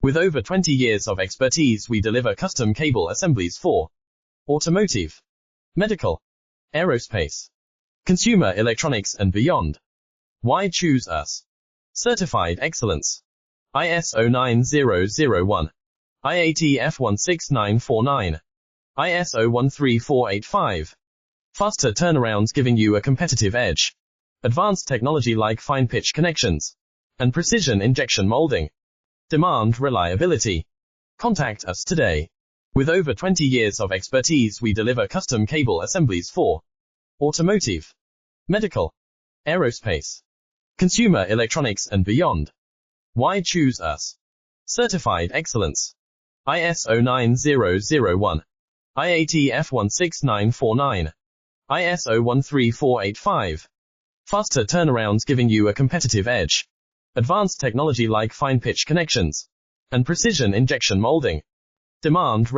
With over 20 years of expertise, we deliver custom cable assemblies for automotive, medical, aerospace, consumer electronics and beyond. Why choose us? Certified excellence. ISO 9001, IATF 16949, ISO 13485. Faster turnarounds giving you a competitive edge. Advanced technology like fine pitch connections and precision injection molding. Demand reliability. Contact us today. With over 20 years of expertise, we deliver custom cable assemblies for automotive, medical, aerospace, consumer electronics and beyond. Why choose us? Certified excellence. ISO 9001, IATF 16949, ISO 13485. Faster turnarounds giving you a competitive edge. Advanced technology like fine pitch connections and precision injection molding. Demand reliability.